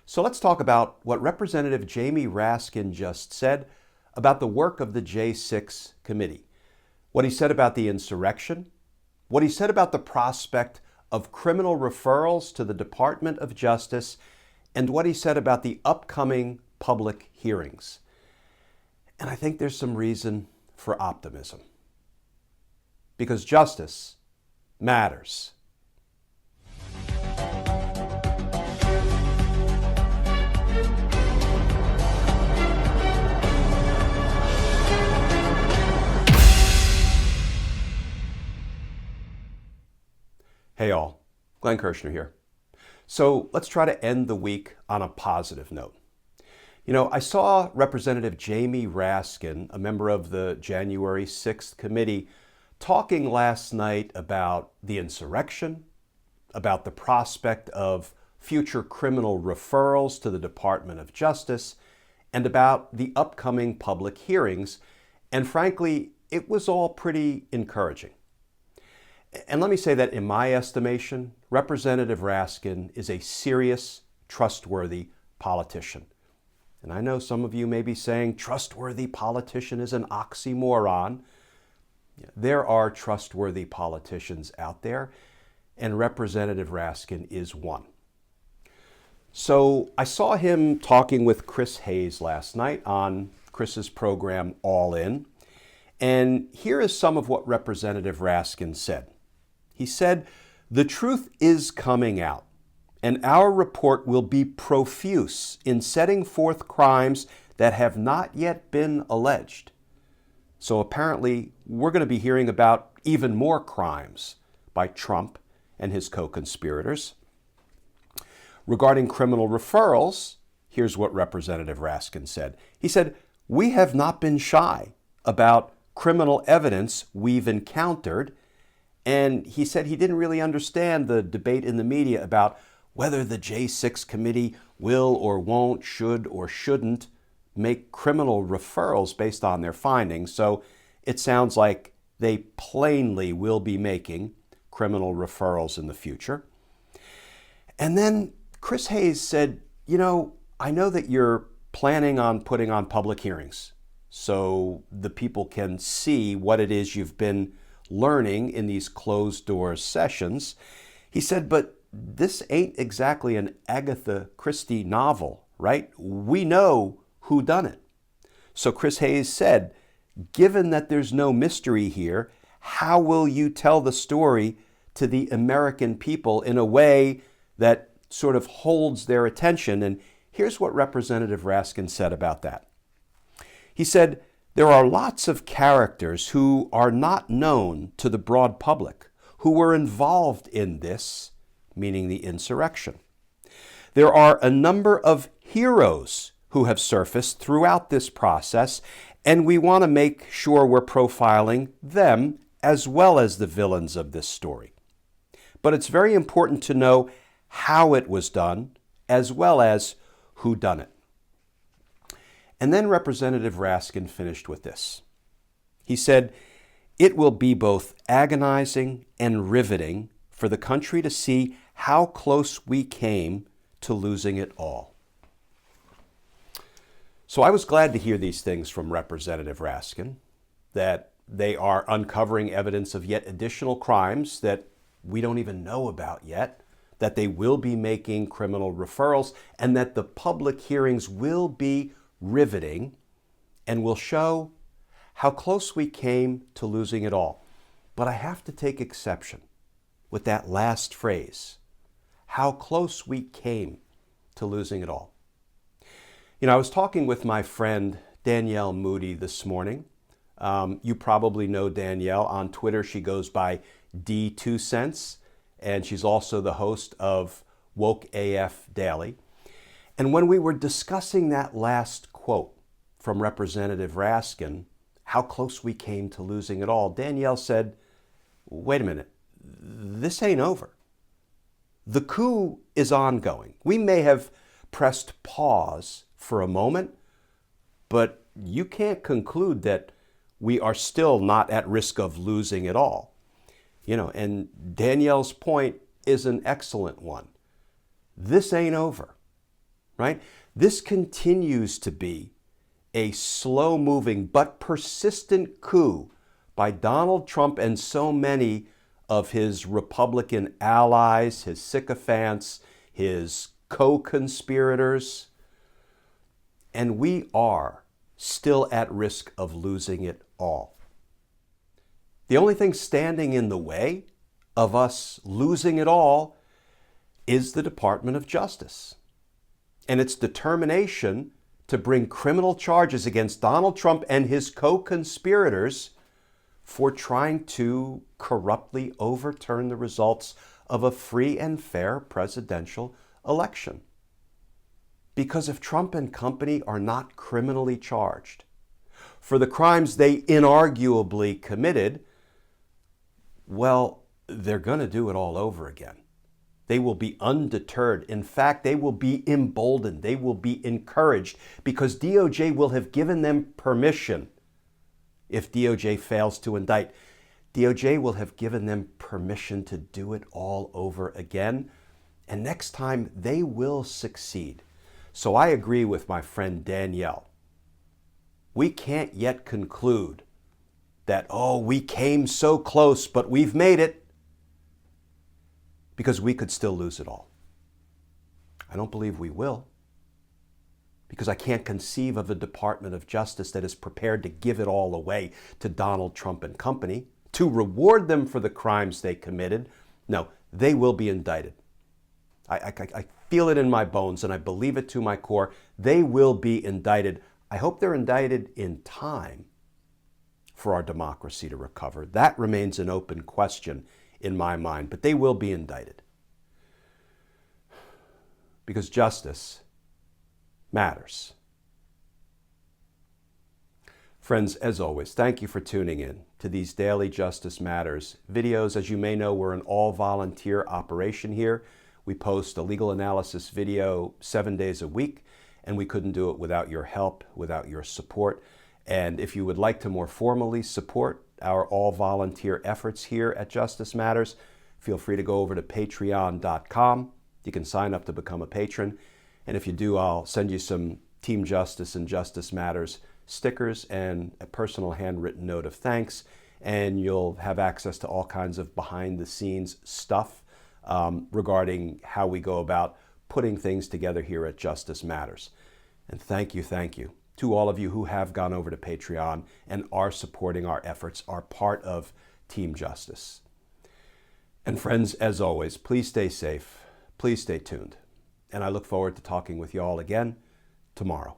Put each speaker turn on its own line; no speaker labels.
So let's talk about what Representative Jamie Raskin just said about the work of the J6 committee. What he said about the insurrection, what he said about the prospect of criminal referrals to the Department of Justice, and what he said about the upcoming public hearings. And I think there's some reason for optimism. Because justice matters. Hey all, Glenn Kirshner here. So let's try to end the week on a positive note. I saw Representative Jamie Raskin, a member of the January 6th committee, talking last night about the insurrection, about the prospect of future criminal referrals to the Department of Justice, and about the upcoming public hearings. And frankly, it was all pretty encouraging. And let me say that in my estimation, Representative Raskin is a serious, trustworthy politician. And I know some of you may be saying trustworthy politician is an oxymoron. There are trustworthy politicians out there, and Representative Raskin is one. So I saw him talking with Chris Hayes last night on Chris's program All In. And here is some of what Representative Raskin said. He said, "The truth is coming out, and our report will be profuse in setting forth crimes that have not yet been alleged." So apparently, we're going to be hearing about even more crimes by Trump and his co-conspirators. Regarding criminal referrals, here's what Representative Raskin said. He said, "We have not been shy about criminal evidence we've encountered." And he said he didn't really understand the debate in the media about whether the J6 committee will or won't, should or shouldn't make criminal referrals based on their findings. So it sounds like they plainly will be making criminal referrals in the future. And then Chris Hayes said, I know that you're planning on putting on public hearings so the people can see what it is you've been learning in these closed-door sessions. He said, but this ain't exactly an Agatha Christie novel, right? We know who done it. So Chris Hayes said, given that there's no mystery here, how will you tell the story to the American people in a way that sort of holds their attention? And here's what Representative Raskin said about that. He said, there are lots of characters who are not known to the broad public, who were involved in this, meaning the insurrection. There are a number of heroes who have surfaced throughout this process, and we want to make sure we're profiling them as well as the villains of this story. But it's very important to know how it was done, as well as who done it. And then Representative Raskin finished with this. He said, it will be both agonizing and riveting for the country to see how close we came to losing it all. So I was glad to hear these things from Representative Raskin, that they are uncovering evidence of yet additional crimes that we don't even know about yet, that they will be making criminal referrals, and that the public hearings will be riveting and will show how close we came to losing it all. But I have to take exception with that last phrase, how close we came to losing it all. I was talking with my friend Danielle Moody this morning. You probably know Danielle. On Twitter, she goes by D2Cents, and she's also the host of Woke AF Daily. And when we were discussing that last quote from Representative Raskin, how close we came to losing it all, Danielle said, wait a minute, this ain't over. The coup is ongoing. We may have pressed pause for a moment, but you can't conclude that we are still not at risk of losing it all. And Danielle's point is an excellent one. This ain't over. right? This continues to be a slow-moving but persistent coup by Donald Trump and so many of his Republican allies, his sycophants, his co-conspirators. And we are still at risk of losing it all. The only thing standing in the way of us losing it all is the Department of Justice and its determination to bring criminal charges against Donald Trump and his co-conspirators for trying to corruptly overturn the results of a free and fair presidential election. Because if Trump and company are not criminally charged for the crimes they inarguably committed, well, they're going to do it all over again. They will be undeterred. In fact, they will be emboldened. They will be encouraged because DOJ will have given them permission. If DOJ fails to indict, DOJ will have given them permission to do it all over again. And next time, they will succeed. So I agree with my friend Danielle. We can't yet conclude that, oh, we came so close, but we've made it, because we could still lose it all. I don't believe we will, because I can't conceive of a Department of Justice that is prepared to give it all away to Donald Trump and company, to reward them for the crimes they committed. No, they will be indicted. I feel it in my bones, and I believe it to my core. They will be indicted. I hope they're indicted in time for our democracy to recover. That remains an open question in my mind, but they will be indicted. Because justice matters. Friends, as always, thank you for tuning in to these Daily Justice Matters videos. As you may know, we're an all-volunteer operation here. We post a legal analysis video 7 days a week, and we couldn't do it without your help, without your support. And if you would like to more formally support our all-volunteer efforts here at Justice Matters, feel free to go over to patreon.com. You can sign up to become a patron. And if you do, I'll send you some Team Justice and Justice Matters stickers and a personal handwritten note of thanks. And you'll have access to all kinds of behind-the-scenes stuff regarding how we go about putting things together here at Justice Matters. And thank you to all of you who have gone over to Patreon and are supporting our efforts, are part of Team Justice. And friends, as always, please stay safe, please stay tuned, and I look forward to talking with you all again tomorrow.